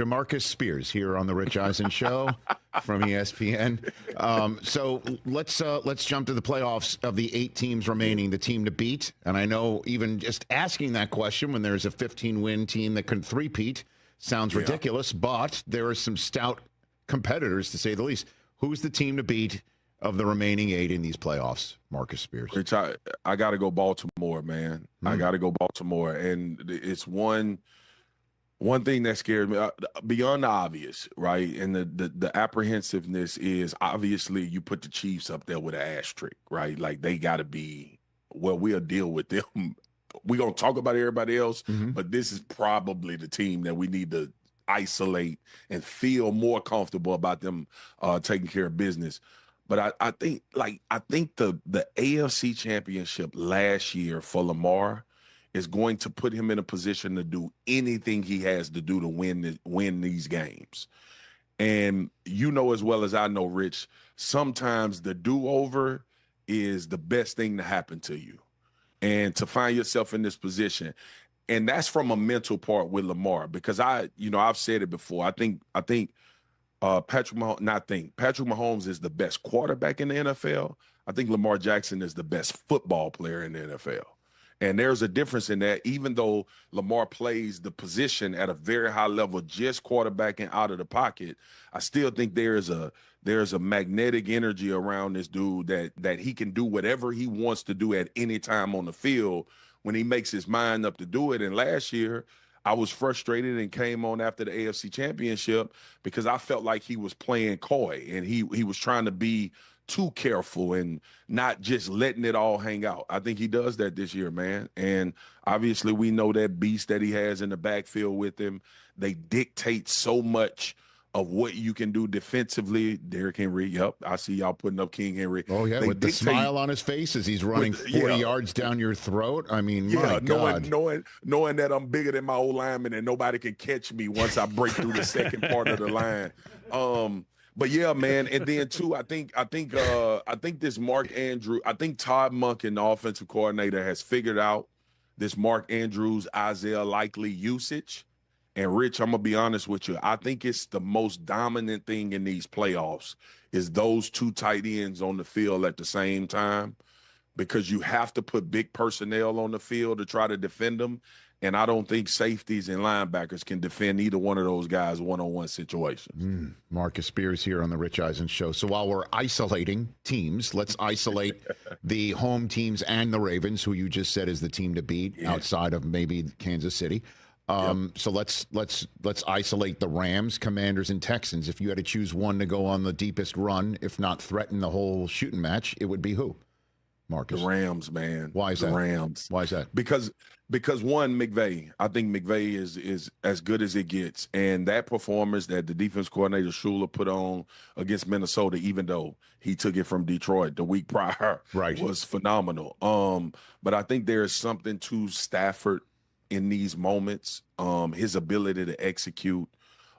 Marcus Spears here on the Rich Eisen Show from ESPN. So let's jump to the playoffs of the 8 teams remaining, the team to beat. And I know even just asking that question when there's a 15-win team that can three-peat sounds ridiculous, but there are some stout competitors, to say the least. Who's the team to beat of the remaining 8 in these playoffs, Marcus Spears? Rich, I got to go Baltimore, man. I got to go Baltimore. And it's one thing that scared me, beyond the obvious, right? And the apprehensiveness is, obviously, you put the Chiefs up there with an asterisk, right? Like, they got to be, well, we'll deal with them. We're going to talk about everybody else, but this is probably the team that we need to isolate and feel more comfortable about them taking care of business. But I think the AFC Championship last year for Lamar is going to put him in a position to do anything he has to do to win these games. And you know as well as I know, Rich, sometimes the do-over is the best thing to happen to you. And to find yourself in this position. And that's from a mental part with Lamar, because I've said it before. I think Patrick Mahomes is the best quarterback in the NFL. I think Lamar Jackson is the best football player in the NFL. And there's a difference in that. Even though Lamar plays the position at a very high level, just quarterbacking out of the pocket, I still think there's a magnetic energy around this dude that he can do whatever he wants to do at any time on the field when he makes his mind up to do it. And last year, I was frustrated and came on after the AFC Championship because I felt like he was playing coy and he was trying to be too careful and not just letting it all hang out. I think he does that this year, man. And obviously we know that beast that he has in the backfield with him. They dictate so much of what you can do defensively. Derrick Henry, yep, I see y'all putting up King Henry. Oh, yeah, with the smile on his face as he's running 40 yards down your throat. I mean, my God. Knowing that I'm bigger than my old lineman and nobody can catch me once I break through the second part of the line. But yeah, man, and then too, I think this Mark Andrews, I think Todd Monken, the offensive coordinator, has figured out this Mark Andrews, Isaiah Likely usage. And Rich, I'm gonna be honest with you. I think it's the most dominant thing in these playoffs is those 2 tight ends on the field at the same time, because you have to put big personnel on the field to try to defend them. And I don't think safeties and linebackers can defend either one of those guys one-on-one situations. Marcus Spears here on the Rich Eisen Show. So while we're isolating teams, let's isolate the home teams and the Ravens, who you just said is the team to beat outside of maybe Kansas City. So let's isolate the Rams, Commanders, and Texans. If you had to choose one to go on the deepest run, if not threaten the whole shooting match, it would be who? Marcus? The Rams, man. Why is that? The Rams. Why is that? Because one, McVay. I think McVay is as good as it gets, and that performance that the defense coordinator Shula put on against Minnesota, even though he took it from Detroit the week prior, was phenomenal. But I think there is something to Stafford in these moments, his ability to execute,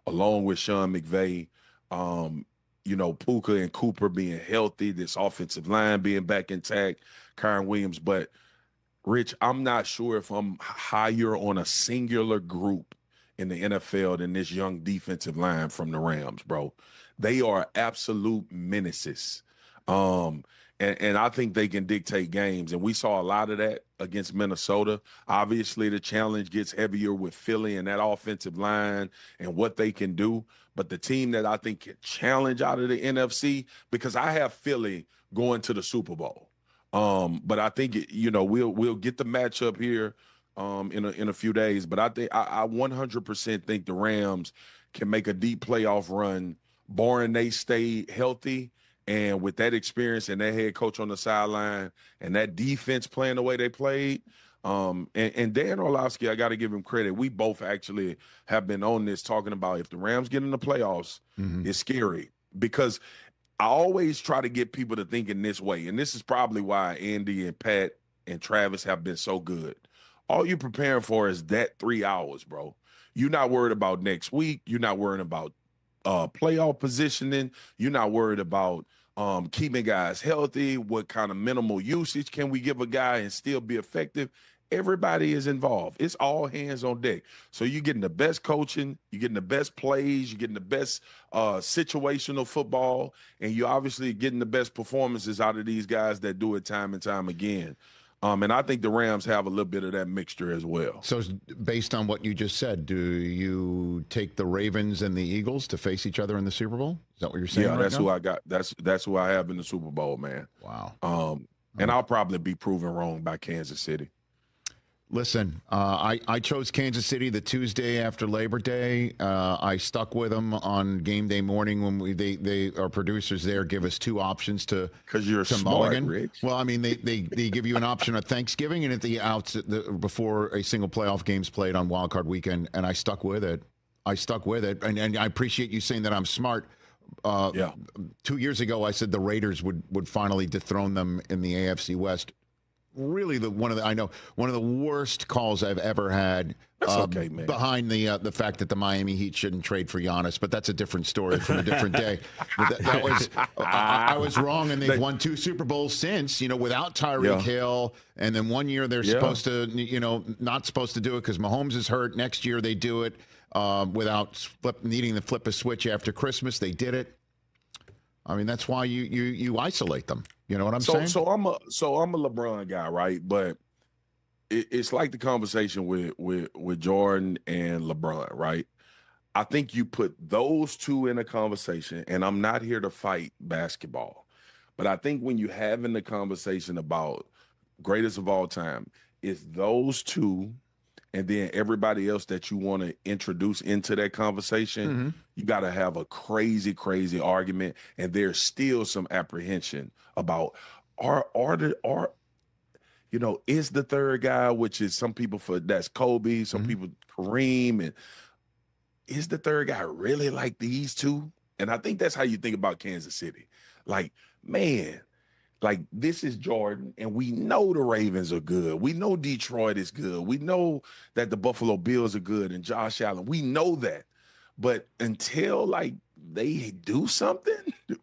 along with Sean McVay, Puka and Cooper being healthy, this offensive line being back intact, Kyron Williams. But, Rich, I'm not sure if I'm higher on a singular group in the NFL than this young defensive line from the Rams, bro. They are absolute menaces. And I think they can dictate games. And we saw a lot of that against Minnesota. Obviously, the challenge gets heavier with Philly and that offensive line and what they can do. But the team that I think can challenge out of the NFC, because I have Philly going to the Super Bowl. But I think, we'll get the matchup here in a few days. But I think I 100% think the Rams can make a deep playoff run, barring they stay healthy. And with that experience and that head coach on the sideline and that defense playing the way they played, and Dan Orlovsky, I got to give him credit. We both actually have been on this talking about if the Rams get in the playoffs, it's scary. Because I always try to get people to think in this way, and this is probably why Andy and Pat and Travis have been so good. All you're preparing for is that 3 hours, bro. You're not worried about next week. You're not worried about playoff positioning. You're not worried about keeping guys healthy. What kind of minimal usage can we give a guy and still be effective? everybody is involved. It's all hands on deck. So you're getting the best coaching, you're getting the best plays, you're getting the best situational football, and you're obviously getting the best performances out of these guys that do it time and time again. And I think the Rams have a little bit of that mixture as well. So based on what you just said, do you take the Ravens and the Eagles to face each other in the Super Bowl? Is that what you're saying? Yeah, right that's now? who I got. That's who I have in the Super Bowl, man. Wow. And I'll probably be proven wrong by Kansas City. Listen, I chose Kansas City the Tuesday after Labor Day. I stuck with them on game day morning when our producers there give us two options to because you're smart, mulligan. Rich. Well, I mean they give you an option at Thanksgiving and at the outs before a single playoff game's played on Wild Card Weekend, and I stuck with it. And I appreciate you saying that I'm smart. 2 years ago, I said the Raiders would finally dethrone them in the AFC West. Really, one of the worst calls I've ever had. That's okay, man. Behind the fact that the Miami Heat shouldn't trade for Giannis, but that's a different story from a different day. That was I was wrong, and they've won 2 Super Bowls since. Without Tyreek Hill, and then one year they're supposed to, not supposed to do it because Mahomes is hurt. Next year they do it without needing to flip a switch after Christmas. They did it. I mean, that's why you isolate them. You know what I'm saying? So I'm a LeBron guy, right? But it's like the conversation with Jordan and LeBron, right? I think you put those two in a conversation, and I'm not here to fight basketball, but I think when you're having the conversation about greatest of all time, it's those two, and then everybody else that you want to introduce into that conversation, you got to have a crazy, crazy argument. And there's still some apprehension about is the third guy, which is some people that's Kobe, some people Kareem, and is the third guy really like these two? And I think that's how you think about Kansas City. Like, man, like this is Jordan, and we know the Ravens are good. We know Detroit is good. We know that the Buffalo Bills are good and Josh Allen. We know that. But until like they do something,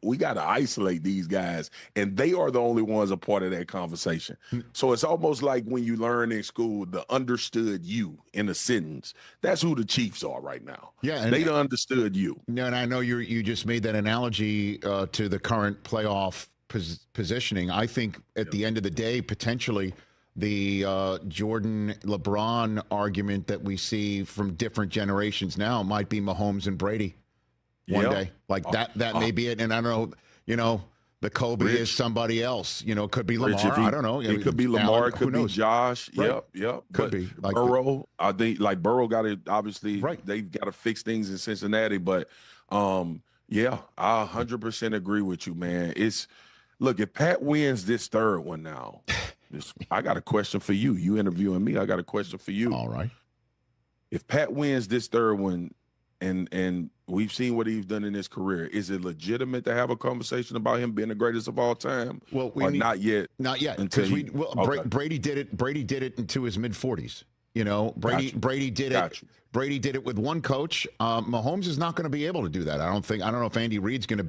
we got to isolate these guys, and they are the only ones a part of that conversation. So it's almost like when you learn in school the understood you in a sentence. That's who the Chiefs are right now. Yeah, they understood you. No, and I know you just made that analogy to the current playoff positioning. I think at the end of the day, potentially the Jordan LeBron argument that we see from different generations now might be Mahomes and Brady one day. Like that may be it. And I don't know, the Kobe is somebody else. It could be Lamar. I don't know. It could be Lamar. It could be Josh. Right. Yep. Could be. Like Burrow. I think like Burrow got to obviously they've got to fix things in Cincinnati. But I 100% agree with you, man. Look, if Pat wins this third one now, I got a question for you. You interviewing me, I got a question for you. All right. If Pat wins this third one, and we've seen what he's done in his career, is it legitimate to have a conversation about him being the greatest of all time? Well, not yet. Not yet. Because Brady did it. Brady did it into his mid-40s. Brady did it. Brady did it with one coach. Mahomes is not going to be able to do that. I don't know if Andy Reid's going to